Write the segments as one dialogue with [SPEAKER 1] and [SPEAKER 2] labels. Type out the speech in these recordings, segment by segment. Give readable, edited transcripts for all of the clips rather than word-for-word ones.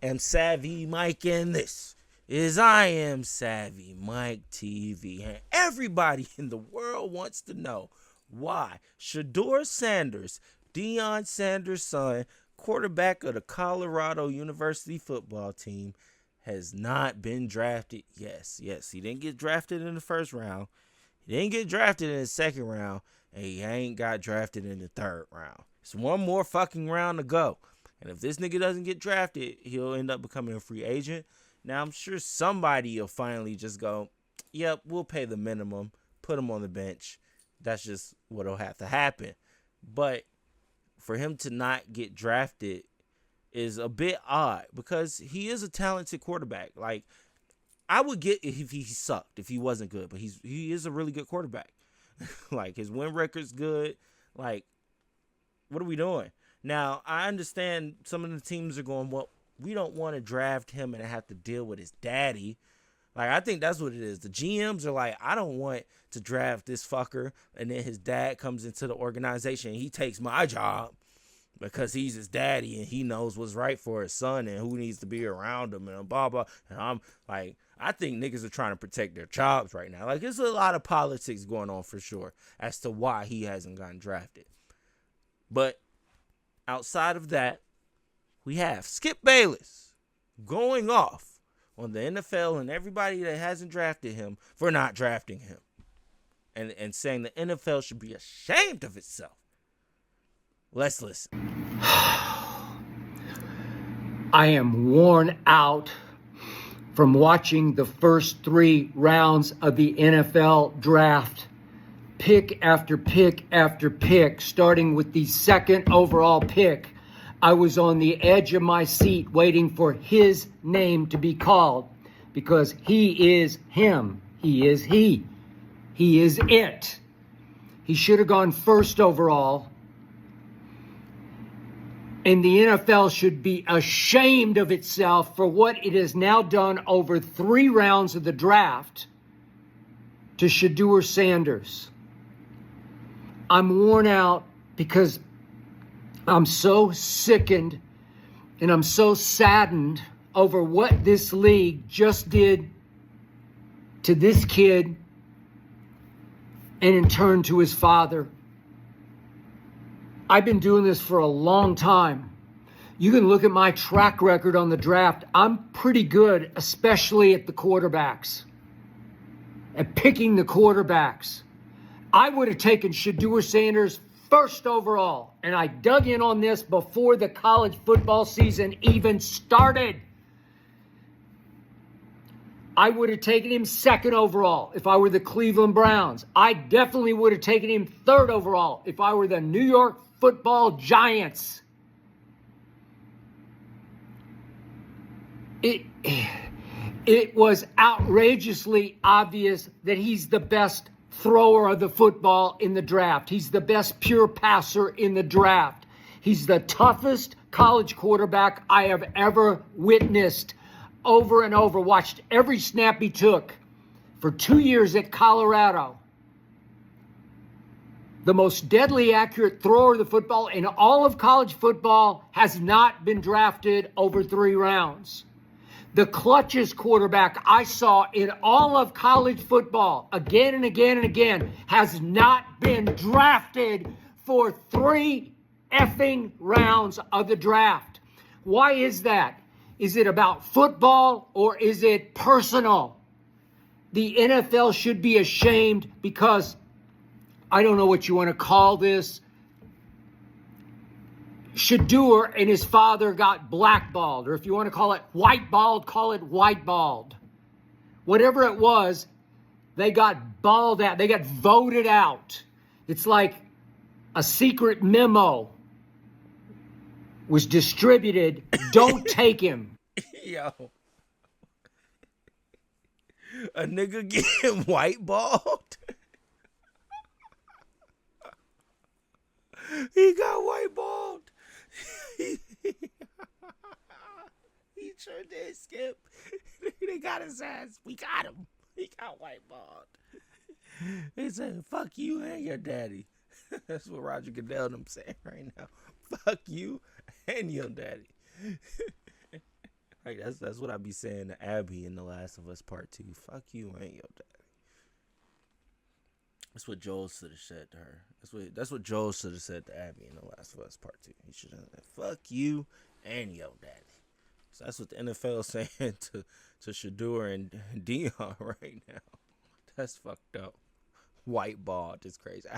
[SPEAKER 1] am Savvy Mike, and this is I Am Savvy Mike TV. And everybody in the world wants to know why Shedeur Sanders, Deion Sanders' son, quarterback of the Colorado University football team, has not been drafted. Yes, he didn't get drafted in the first round. He didn't get drafted in the second round. And he ain't got drafted in the third round. It's one more fucking round to go. And if this nigga doesn't get drafted, he'll end up becoming a free agent. Now, I'm sure somebody will finally just go, yep, we'll pay the minimum, put him on the bench. That's just what'll have to happen. But for him to not get drafted is a bit odd because he is a talented quarterback. Like, I would get if he sucked, if he wasn't good, but he is a really good quarterback. Like, his win record's good. Like, what are we doing? Now, I understand some of the teams are going, well, we don't want to draft him and have to deal with his daddy. Like, I think that's what it is. The GMs are like, I don't want to draft this fucker, and then his dad comes into the organization and he takes my job because he's his daddy and he knows what's right for his son and who needs to be around him and blah, blah. And I'm like, I think niggas are trying to protect their jobs right now. Like, there's a lot of politics going on for sure as to why he hasn't gotten drafted. But outside of that, we have Skip Bayless going off on the NFL and everybody that hasn't drafted him for not drafting him. And saying the NFL should be ashamed of itself. Let's listen.
[SPEAKER 2] I am worn out from watching the first 3 rounds of the NFL draft. Pick after pick after pick, starting with the second overall pick. I was on the edge of my seat waiting for his name to be called because he is him. He is he. He is it. He should have gone first overall. And the NFL should be ashamed of itself for what it has now done over 3 rounds of the draft to Shedeur Sanders. I'm worn out because I'm so sickened and I'm so saddened over what this league just did to this kid and in turn to his father. I've been doing this for a long time. You can look at my track record on the draft. I'm pretty good, especially at the quarterbacks, at picking the quarterbacks. I would have taken Shedeur Sanders first overall, and I dug in on this before the college football season even started. I would have taken him second overall if I were the Cleveland Browns. I definitely would have taken him third overall if I were the New York Football Giants. It was outrageously obvious that he's the best thrower of the football in the draft. He's the best pure passer in the draft. He's the toughest college quarterback I have ever witnessed. Over and over, watched every snap he took for 2 years at Colorado. The most deadly accurate thrower of the football in all of college football has not been drafted over 3 rounds. The clutchest quarterback I saw in all of college football, again and again and again, has not been drafted for 3 effing rounds of the draft. Why is that? Is it about football or is it personal? The NFL should be ashamed because I don't know what you want to call this. Shedeur and his father got blackballed, or if you want to call it whiteballed, call it whiteballed. Whatever it was, they got balled out. They got voted out. It's like a secret memo was distributed. Don't take him.
[SPEAKER 1] Yo. A nigga getting whiteballed? He got whiteballed. He sure did, Skip. They got his ass. We got him. He got whiteballed. He said, fuck you and your daddy. That's what Roger Goodell and them saying right now. Fuck you and your daddy. Like that's what I be saying to Abby in The Last of Us Part 2. Fuck you, ain't your daddy. That's what Joel should have said to her. That's what Joel should have said to Abby in The Last of Us Part 2. He should have said, "Fuck you and your daddy." So that's what the NFL is saying to Shedeur and Dion right now. That's fucked up. White ball, just crazy.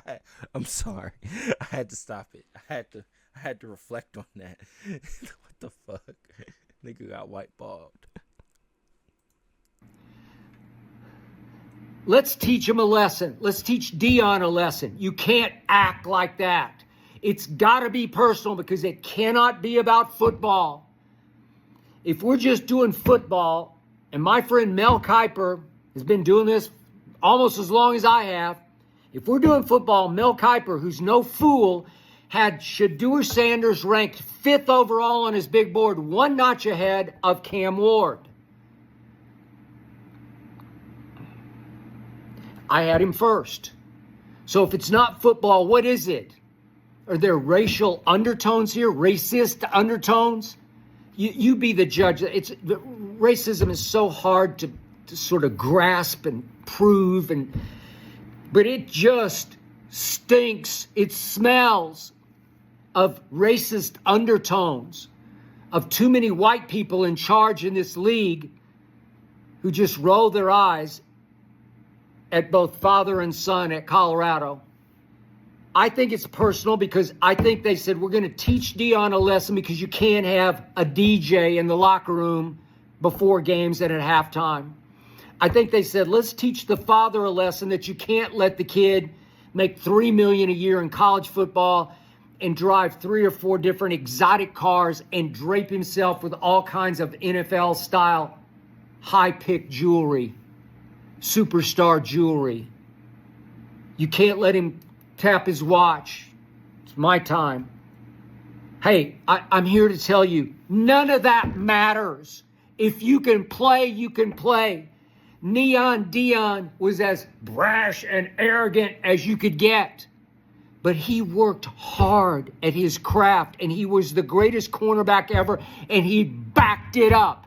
[SPEAKER 1] I'm sorry. I had to stop it. I had to reflect on that. What the fuck? Nigga got white balled.
[SPEAKER 2] Let's teach him a lesson. Let's teach Dion a lesson. You can't act like that. It's got to be personal because it cannot be about football. If we're just doing football, and my friend Mel Kiper has been doing this almost as long as I have. If we're doing football, Mel Kiper, who's no fool, had Shedeur Sanders ranked 5th overall on his big board, one notch ahead of Cam Ward. I had him first. So if it's not football, what is it? Are there racial undertones here? Racist undertones? You be the judge. Racism is so hard to sort of grasp and prove, but it just stinks. It smells of racist undertones, of too many white people in charge in this league who just roll their eyes at both father and son at Colorado. I think it's personal because I think they said, we're going to teach Dion a lesson because you can't have a DJ in the locker room before games and at halftime. I think they said, let's teach the father a lesson that you can't let the kid make $3 million a year in college football and drive 3 or 4 different exotic cars and drape himself with all kinds of NFL-style high-pick jewelry, superstar jewelry. You can't let him tap his watch. It's my time. Hey, I'm here to tell you, none of that matters. If you can play, you can play. Neon Dion was as brash and arrogant as you could get. But he worked hard at his craft, and he was the greatest cornerback ever, and he backed it up.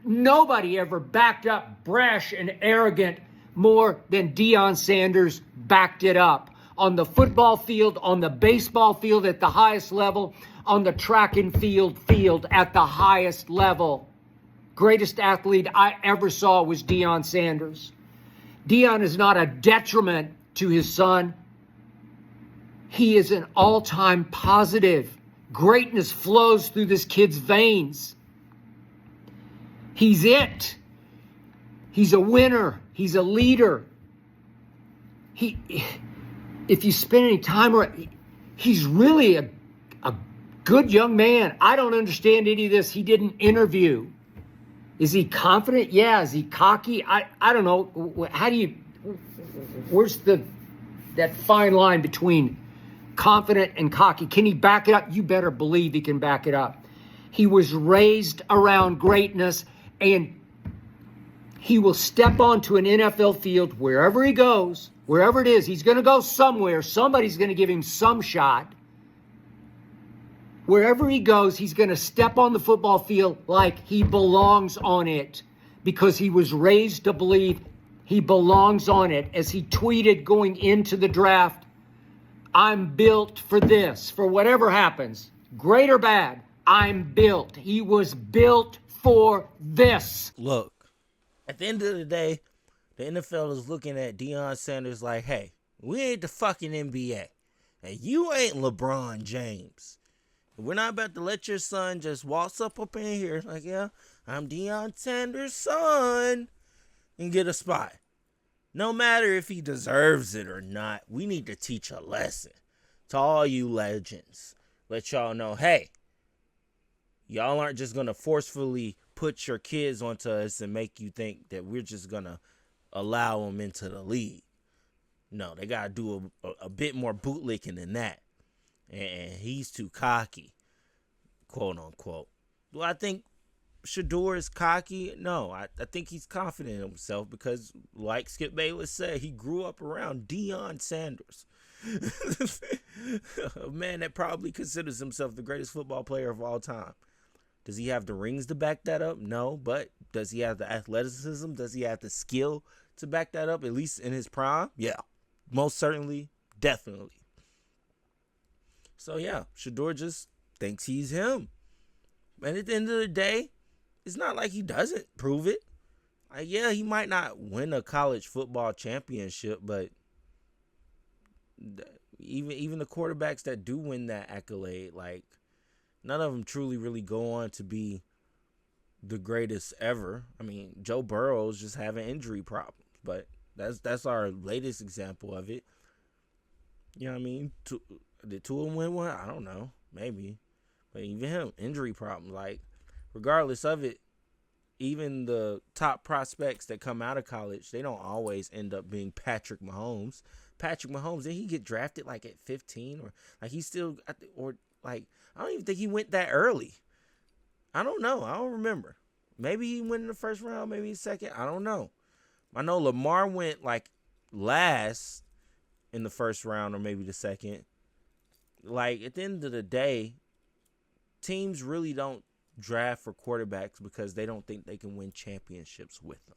[SPEAKER 2] Nobody ever backed up brash and arrogant more than Deion Sanders backed it up. On the football field, on the baseball field at the highest level, on the track and field at the highest level. Greatest athlete I ever saw was Deion Sanders. Deion is not a detriment to his son. He is an all-time positive. Greatness flows through this kid's veins. He's it. He's a winner. He's a leader. If you spend any time around, he's really a good young man. I don't understand any of this. He didn't interview. Is he confident? Yeah. Is he cocky? I don't know. How do you, where's that fine line between confident and cocky? Can he back it up? You better believe he can back it up. He was raised around greatness, and he will step onto an NFL field wherever he goes, wherever it is. He's going to go somewhere. Somebody's going to give him some shot. Wherever he goes, he's going to step on the football field like he belongs on it because he was raised to believe he belongs on it. As he tweeted going into the draft, I'm built for this, for whatever happens, great or bad, I'm built. He was built for this.
[SPEAKER 1] Look, at the end of the day, the NFL is looking at Deion Sanders like, hey, we ain't the fucking NBA, and you ain't LeBron James. We're not about to let your son just waltz up in here like, yeah, I'm Deion Sanders' son, and get a spot. No matter if he deserves it or not, we need to teach a lesson to all you legends. Let y'all know, hey, y'all aren't just going to forcefully put your kids onto us and make you think that we're just going to allow them into the league. No, they got to do a bit more bootlicking than that. And he's too cocky, quote unquote. Do I think Shedeur is cocky? No, I think he's confident in himself because, like Skip Bayless said, he grew up around Deion Sanders. A man that probably considers himself the greatest football player of all time. Does he have the rings to back that up? No. But does he have the athleticism? Does he have the skill to back that up, at least in his prime? Yeah. Most certainly. Definitely. So, yeah, Shedeur just thinks he's him. And at the end of the day, it's not like he doesn't prove it. Like, yeah, he might not win a college football championship, but even the quarterbacks that do win that accolade, like, none of them truly really go on to be the greatest ever. I mean, Joe Burrow's just having injury problems, but that's our latest example of it. You know what I mean? Did Tua win one? I don't know. Maybe. But even him, injury problems. Like, regardless of it, even the top prospects that come out of college, they don't always end up being Patrick Mahomes. Patrick Mahomes, did he get drafted like at 15? Or like he still, or like, I don't even think he went that early. I don't know. I don't remember. Maybe he went in the first round, maybe second. I don't know. I know Lamar went like last in the first round or maybe the second. Like, at the end of the day, teams really don't draft for quarterbacks because they don't think they can win championships with them.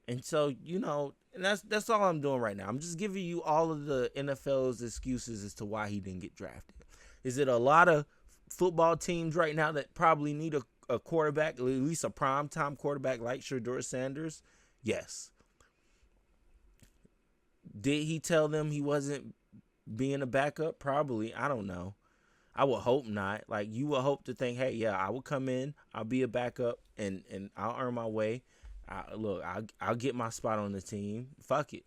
[SPEAKER 1] And so, you know, and that's all I'm doing right now. I'm just giving you all of the NFL's excuses as to why he didn't get drafted. Is it a lot of football teams right now that probably need a quarterback, at least a primetime quarterback like Shedeur Sanders? Yes. Did he tell them he wasn't being a backup? Probably. I don't know. I would hope not. Like, you would hope to think, hey, yeah, I will come in, I'll be a backup, and I'll earn my way. I'll get my spot on the team. Fuck it.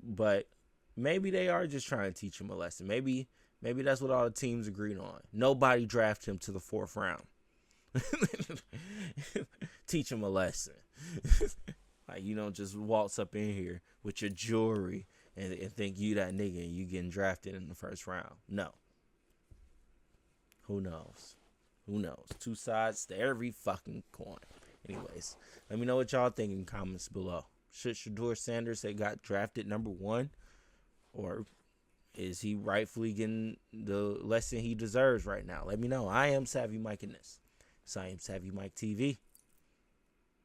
[SPEAKER 1] But maybe they are just trying to teach him a lesson. Maybe that's what all the teams agreed on. Nobody draft him to the 4th round. Teach him a lesson. Like, you don't just waltz up in here with your jewelry and think you that nigga and you getting drafted in the 1st round. No. Who knows? Who knows? 2 sides to every fucking coin. Anyways, let me know what y'all think in comments below. Should Shedeur Sanders have got drafted number 1? Or is he rightfully getting the lesson he deserves right now? Let me know. I am Savvy Mike in this. So I am Savvy Mike TV.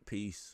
[SPEAKER 1] Peace.